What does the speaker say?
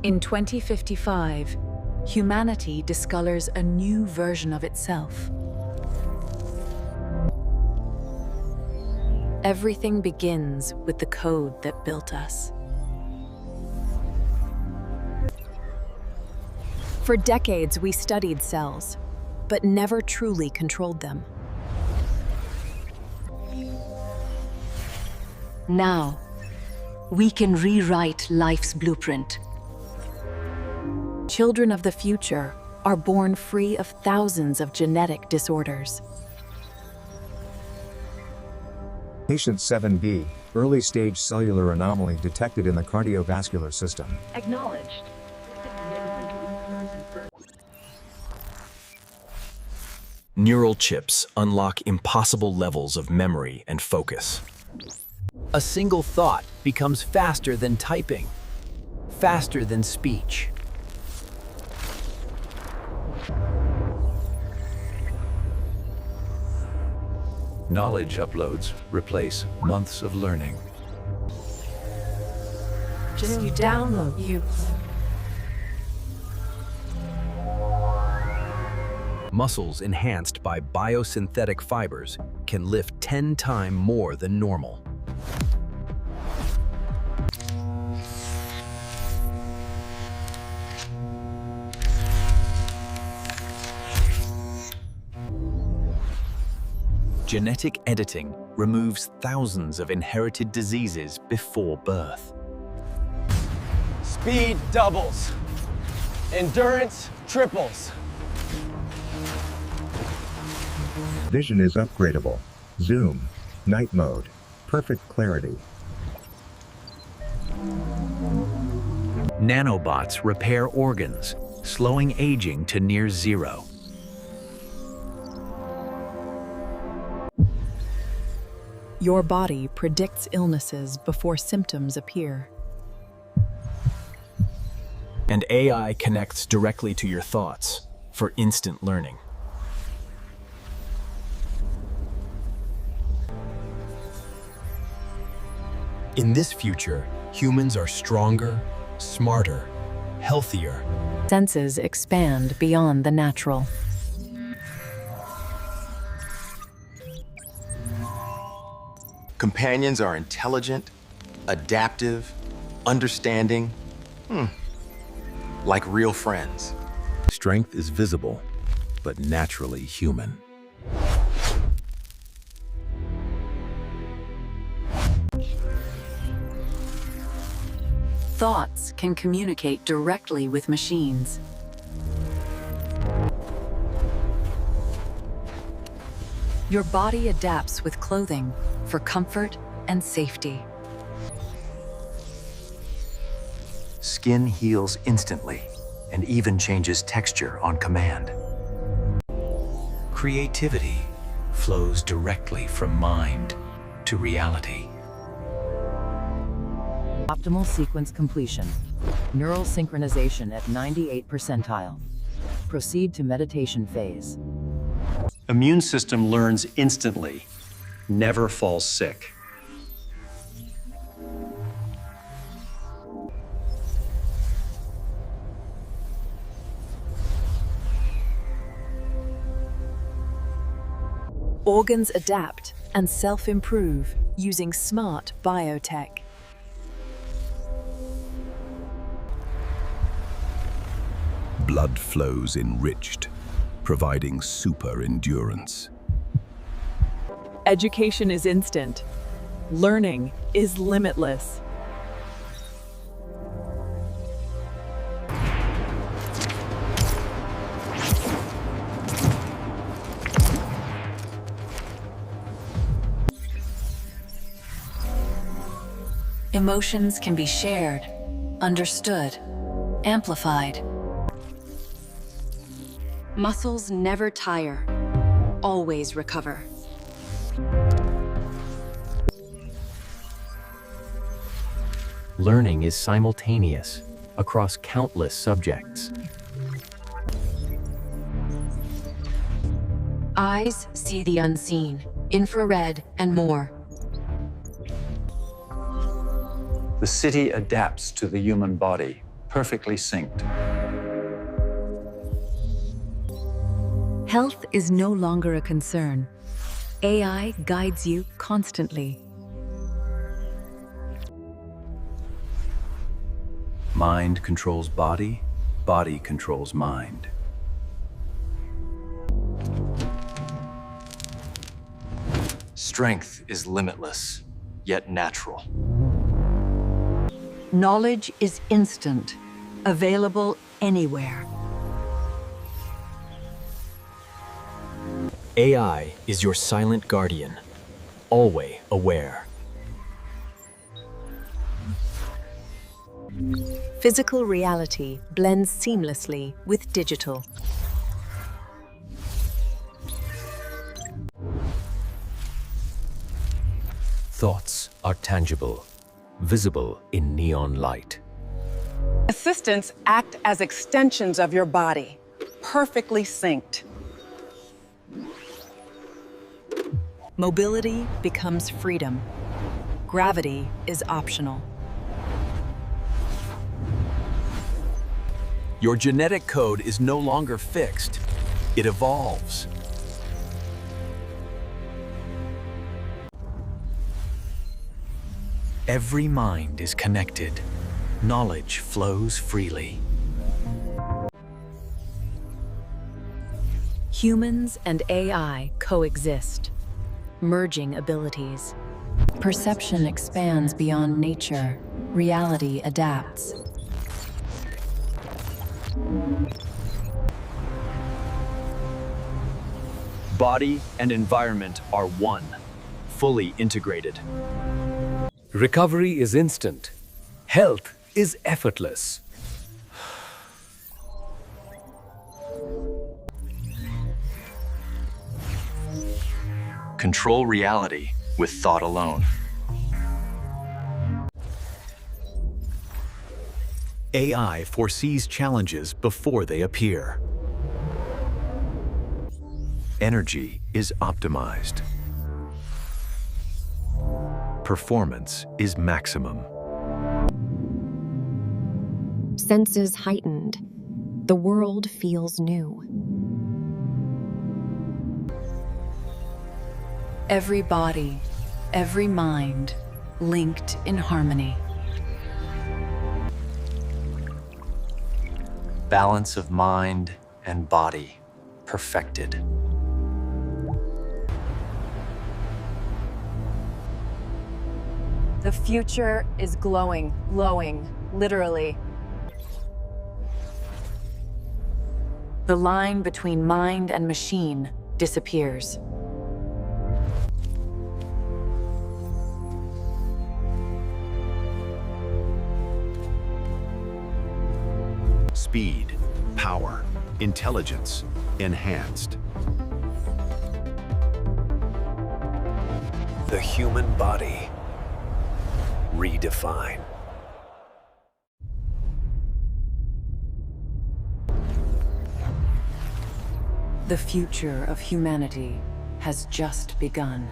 In 2055, humanity discolors a new version of itself. Everything begins with the code that built us. For decades, we studied cells, but never truly controlled them. Now, we can rewrite life's blueprint. Children of the future are born free of thousands of genetic disorders. Patient 7B, early-stage cellular anomaly detected in the cardiovascular system. Acknowledged. Neural chips unlock impossible levels of memory and focus. A single thought becomes faster than typing, faster than speech. Knowledge uploads replace months of learning. Just you download you. Muscles enhanced by biosynthetic fibers can lift 10 times more than normal. Genetic editing removes thousands of inherited diseases before birth. Speed doubles. Endurance triples. Vision is upgradable. Zoom. Night mode. Perfect clarity. Nanobots repair organs, slowing aging to near zero. Your body predicts illnesses before symptoms appear. And AI connects directly to your thoughts for instant learning. In this future, humans are stronger, smarter, healthier. Senses expand beyond the natural. Companions are intelligent, adaptive, understanding, like real friends. Strength is visible, but naturally human. Thoughts can communicate directly with machines. Your body adapts with clothing for comfort and safety. Skin heals instantly and even changes texture on command. Creativity flows directly from mind to reality. Optimal sequence completion. Neural synchronization at 98 percentile. Proceed to meditation phase. Immune system learns instantly, never falls sick. Organs adapt and self-improve using smart biotech. Blood flows enriched, providing super endurance. Education is instant. Learning is limitless. Emotions can be shared, understood, amplified. Muscles never tire, always recover. Learning is simultaneous across countless subjects. Eyes see the unseen, infrared, and more. The city adapts to the human body, perfectly synced. Health is no longer a concern. AI guides you constantly. Mind controls body, body controls mind. Strength is limitless, yet natural. Knowledge is instant, available anywhere. AI is your silent guardian, always aware. Physical reality blends seamlessly with digital. Thoughts are tangible, visible in neon light. Assistants act as extensions of your body, perfectly synced. Mobility becomes freedom. Gravity is optional. Your genetic code is no longer fixed. It evolves. Every mind is connected. Knowledge flows freely. Humans and AI coexist, merging abilities. Perception expands beyond nature. Reality adapts. Body and environment are one, fully integrated. Recovery is instant. Health is effortless. Control reality with thought alone. AI foresees challenges before they appear. Energy is optimized. Performance is maximum. Senses heightened. The world feels new. Every body, every mind, linked in harmony. Balance of mind and body perfected. The future is glowing, literally. The line between mind and machine disappears. Speed, power, intelligence enhanced. The human body redefined. The future of humanity has just begun.